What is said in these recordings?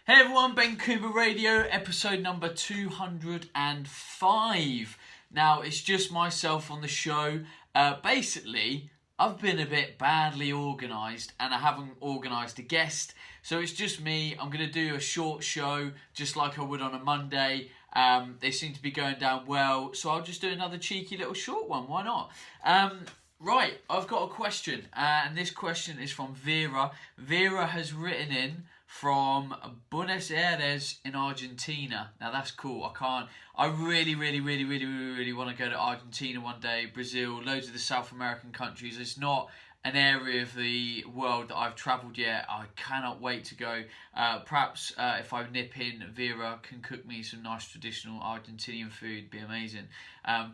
Hey everyone, Ben Coomber Radio, episode number 205. Now, it's just myself on the show. Basically, I've been a bit badly organised and I haven't organised a guest. So it's just me. I'm going to do a short show just like I would on a Monday. They seem to be going down well, so I'll just do another cheeky little short one. Why not? Right, I've got a question, and this question is from Vera. Vera has written in from Buenos Aires in Argentina. Now that's cool. I really want to go to Argentina one day, Brazil, loads of the South American countries. It's not an area of the world that I've travelled yet. I cannot wait to go. Perhaps if I nip in, Vera can cook me some nice traditional Argentinian food. Be amazing.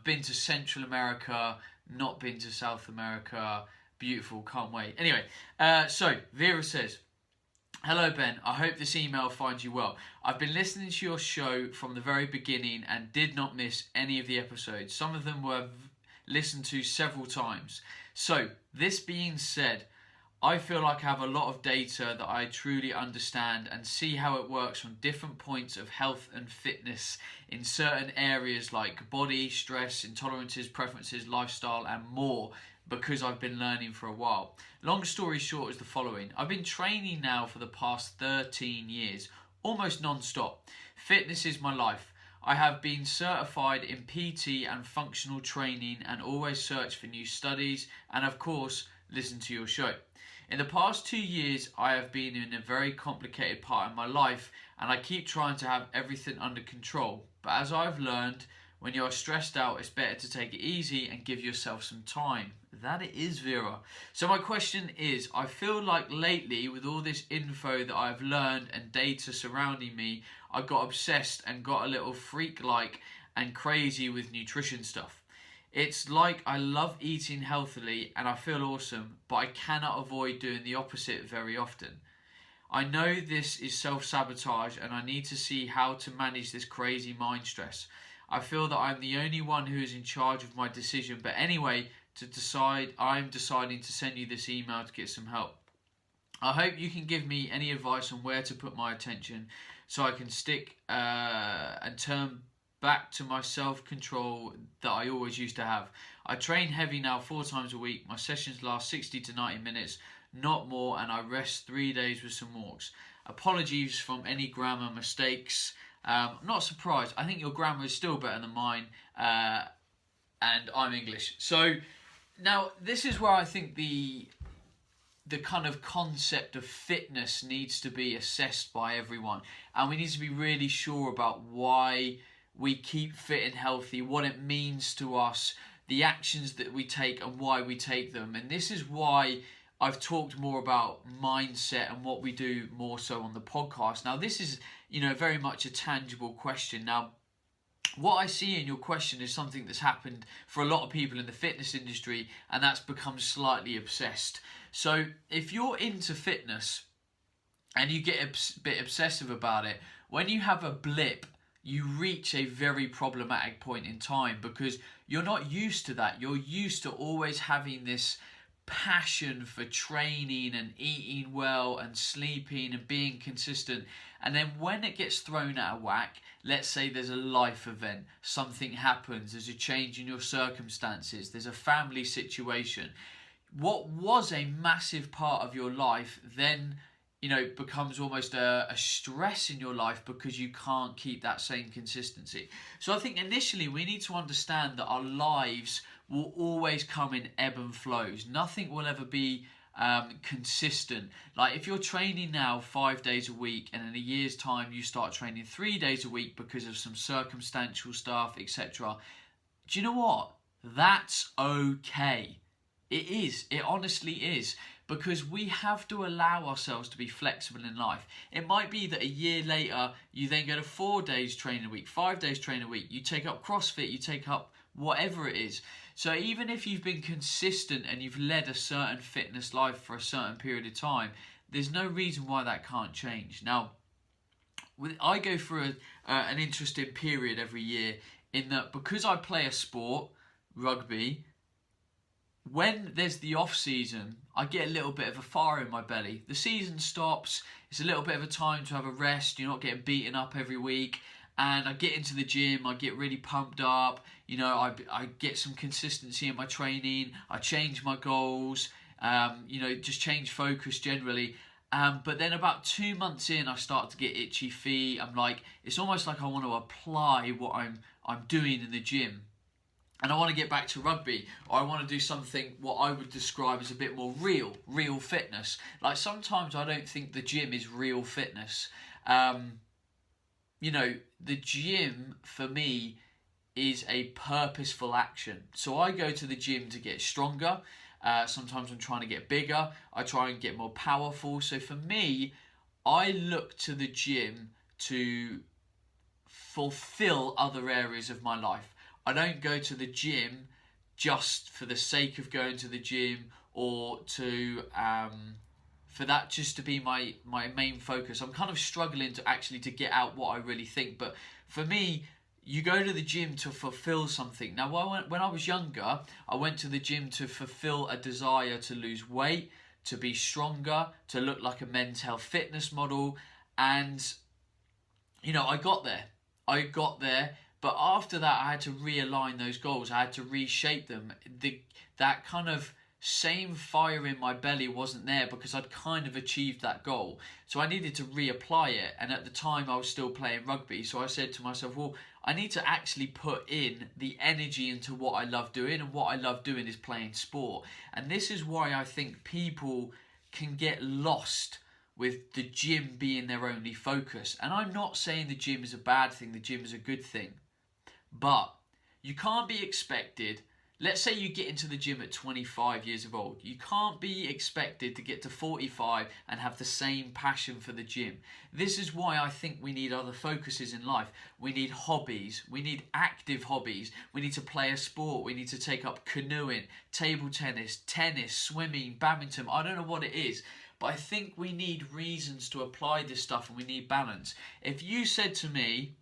Been to Central America, not been to South America. Beautiful, can't wait. Anyway, so Vera says, "Hello Ben, I hope this email finds you well. I've been listening to your show from the very beginning and did not miss any of the episodes. Some of them were listened to several times. So, this being said, I feel like I have a lot of data that I truly understand and see how it works from different points of health and fitness in certain areas like body, stress, intolerances, preferences, lifestyle and more, because I've been learning for a while. Long story short is the following. I've been training now for the past 13 years, almost non-stop. Fitness is my life. I have been certified in PT and functional training and always search for new studies and of course listen to your show. In the past 2 years I have been in a very complicated part of my life and I keep trying to have everything under control. But as I've learned, when you're stressed out, it's better to take it easy and give yourself some time." That it is, Vera. So my question is, I feel like lately with all this info that I've learned and data surrounding me, I got obsessed and got a little freak-like and crazy with nutrition stuff. It's like I love eating healthily and I feel awesome, but I cannot avoid doing the opposite very often. I know this is self-sabotage and I need to see how to manage this crazy mind stress. I feel that I'm the only one who is in charge of my decision, but anyway, I'm deciding to send you this email to get some help. I hope you can give me any advice on where to put my attention so I can stick and turn back to my self-control that I always used to have. I train heavy now 4 times a week. My sessions last 60 to 90 minutes, not more, and I rest 3 days with some walks. Apologies from any grammar mistakes. I'm not surprised. I think your grammar is still better than mine, and I'm English. So now this is where I think the kind of concept of fitness needs to be assessed by everyone, and we need to be really sure about why we keep fit and healthy, what it means to us, the actions that we take and why we take them. And this is why I've talked more about mindset and what we do more so on the podcast. Now this is, very much a tangible question. Now, what I see in your question is something that's happened for a lot of people in the fitness industry, and that's become slightly obsessed. So if you're into fitness and you get a bit obsessive about it, when you have a blip, you reach a very problematic point in time because you're not used to that. You're used to always having this passion for training and eating well and sleeping and being consistent, and then when it gets thrown out of whack, let's say there's a life event, something happens, there's a change in your circumstances, there's a family situation, what was a massive part of your life then becomes almost a stress in your life because you can't keep that same consistency. So I think initially we need to understand that our lives will always come in ebb and flows. Nothing will ever be consistent. Like if you're training now 5 days a week and in a year's time you start training 3 days a week because of some circumstantial stuff, etc. Do you know what? That's okay. It is. It honestly is. Because we have to allow ourselves to be flexible in life. It might be that a year later, you then go to 4 days training a week, 5 days training a week, you take up CrossFit, you take up whatever it is. So even if you've been consistent and you've led a certain fitness life for a certain period of time, there's no reason why that can't change. Now, I go through an interesting period every year in that because I play a sport, rugby, when there's the off season, I get a little bit of a fire in my belly. The season stops, it's a little bit of a time to have a rest, you're not getting beaten up every week, and I get into the gym, I get really pumped up, I get some consistency in my training, I change my goals, just change focus generally. But then about 2 months in, I start to get itchy feet. I'm like, it's almost like I want to apply what I'm doing in the gym. And I want to get back to rugby, or I want to do something what I would describe as a bit more real fitness. Like sometimes I don't think the gym is real fitness. The gym for me is a purposeful action. So I go to the gym to get stronger. Sometimes I'm trying to get bigger. I try and get more powerful. So for me, I look to the gym to fulfill other areas of my life. I don't go to the gym just for the sake of going to the gym, or for that just to be my main focus. I'm kind of struggling to get out what I really think. But for me, you go to the gym to fulfill something. Now, when I was younger, I went to the gym to fulfill a desire to lose weight, to be stronger, to look like a men's health fitness model. And, I got there. But after that, I had to realign those goals. I had to reshape them. That kind of same fire in my belly wasn't there because I'd kind of achieved that goal. So I needed to reapply it. And at the time, I was still playing rugby. So I said to myself, well, I need to actually put in the energy into what I love doing. And what I love doing is playing sport. And this is why I think people can get lost with the gym being their only focus. And I'm not saying the gym is a bad thing. The gym is a good thing. But you can't be expected, let's say you get into the gym at 25 years of old, you can't be expected to get to 45 and have the same passion for the gym. This is why I think we need other focuses in life. We need hobbies, we need active hobbies, we need to play a sport, we need to take up canoeing, table tennis, swimming, badminton, I don't know what it is. But I think we need reasons to apply this stuff, and we need balance. If you said to me,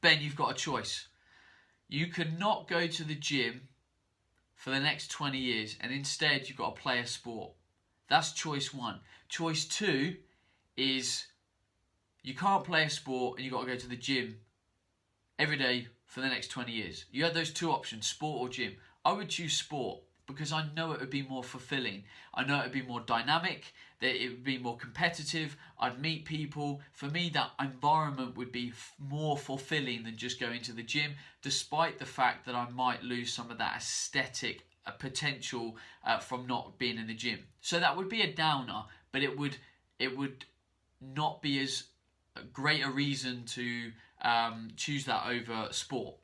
Ben, you've got a choice. You cannot go to the gym for the next 20 years and instead you've got to play a sport. That's choice one. Choice two is you can't play a sport and you've got to go to the gym every day for the next 20 years. You had those two options, sport or gym. I would choose sport because I know it would be more fulfilling. I know it would be more dynamic, that it would be more competitive. I'd meet people. For me, that environment would be more fulfilling than just going to the gym, despite the fact that I might lose some of that aesthetic potential from not being in the gym. So that would be a downer, but it would not be as great a reason to choose that over sport.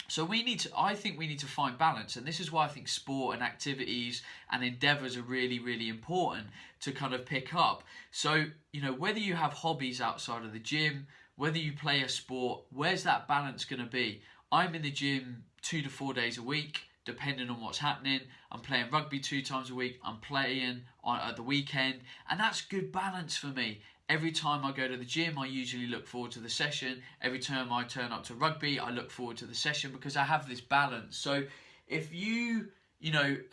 So I think we need to find balance, and this is why I think sport and activities and endeavours are really, really important to kind of pick up. So, whether you have hobbies outside of the gym, whether you play a sport, where's that balance going to be? I'm in the gym 2 to 4 days a week, depending on what's happening. I'm playing rugby 2 times a week. I'm playing at the weekend, and that's good balance for me. Every time I go to the gym, I usually look forward to the session. Every time I turn up to rugby, I look forward to the session because I have this balance. So if you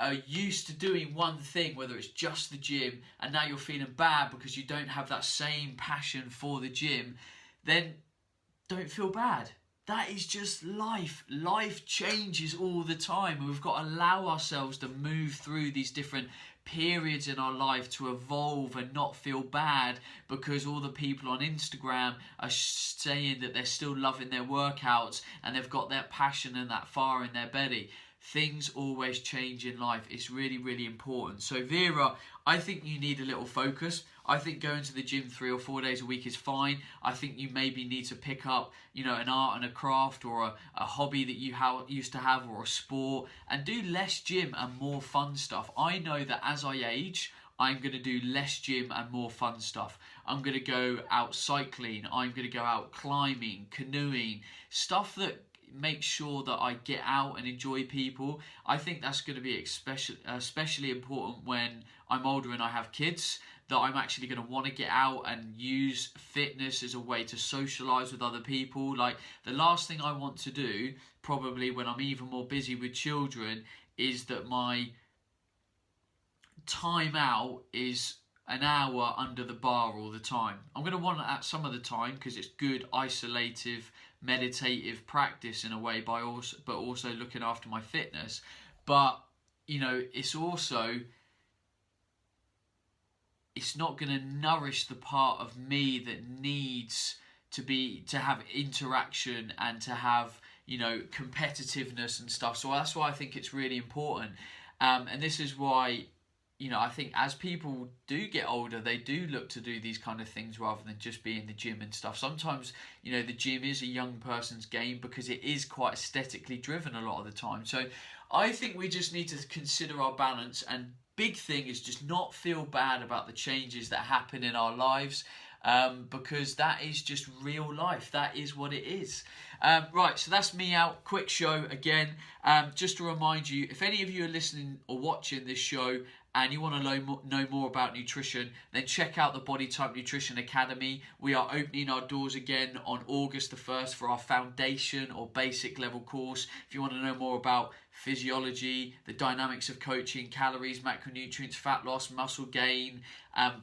are used to doing one thing, whether it's just the gym, and now you're feeling bad because you don't have that same passion for the gym, then don't feel bad. That is just life. Life changes all the time. And we've got to allow ourselves to move through these different periods in our life to evolve and not feel bad because all the people on Instagram are saying that they're still loving their workouts and they've got that passion and that fire in their belly. Things always change in life. It's really, really important. So Vera, I think you need a little focus. I think going to the gym 3 or 4 days a week is fine. I think you maybe need to pick up, an art and a craft or a hobby that you used to have, or a sport, and do less gym and more fun stuff. I know that as I age, I'm going to do less gym and more fun stuff. I'm going to go out cycling. I'm going to go out climbing, canoeing, stuff that make sure that I get out and enjoy people. I think that's going to be especially important when I'm older and I have kids, that I'm actually going to want to get out and use fitness as a way to socialise with other people. Like, the last thing I want to do, probably when I'm even more busy with children, is that my time out is an hour under the bar all the time. I'm going to want it at some of the time because it's good isolative, meditative practice in a way, but also looking after my fitness. But, you know, it's not going to nourish the part of me that needs to have interaction and to have, you know, competitiveness and stuff. So that's why I think it's really important. And this is why, you know, I think as people do get older, they do look to do these kind of things rather than just be in the gym and stuff. Sometimes, you know, the gym is a young person's game because it is quite aesthetically driven a lot of the time. So I think we just need to consider our balance, and big thing is just not feel bad about the changes that happen in our lives, because that is just real life. That is what it is. Right, so that's me out. Quick show again. Just to remind you, if any of you are listening or watching this show and you want to know more about nutrition, then check out the Body Type Nutrition Academy. We are opening our doors again on August the 1st for our foundation or basic level course. If you want to know more about physiology, the dynamics of coaching, calories, macronutrients, fat loss, muscle gain,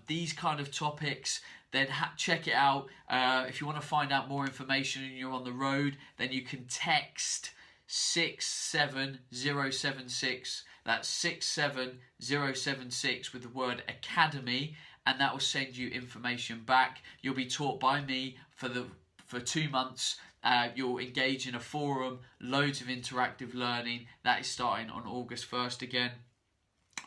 these kind of topics, then check it out. If you want to find out more information and you're on the road, then you can text 67076. That's 67076 with the word academy, and that will send you information back. You'll be taught by me for 2 months. You'll engage in a forum, loads of interactive learning. That is starting on August 1st again.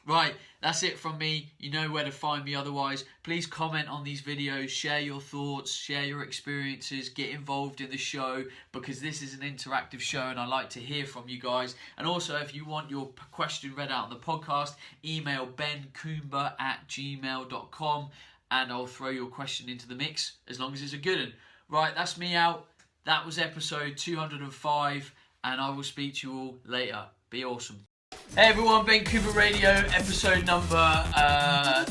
Right, that's it from me. You know where to find me otherwise. Please comment on these videos, share your thoughts, share your experiences, get involved in the show, because this is an interactive show and I like to hear from you guys. And also, if you want your question read out on the podcast, email bencoomber@gmail.com and I'll throw your question into the mix as long as it's a good one. Right, that's me out. That was episode 205 and I will speak to you all later. Be awesome. Hey everyone, Ben Coomber Radio, episode number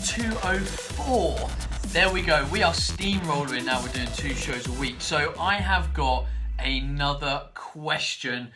204. There we go. We are steamrolling now. We're doing 2 shows a week. So I have got another question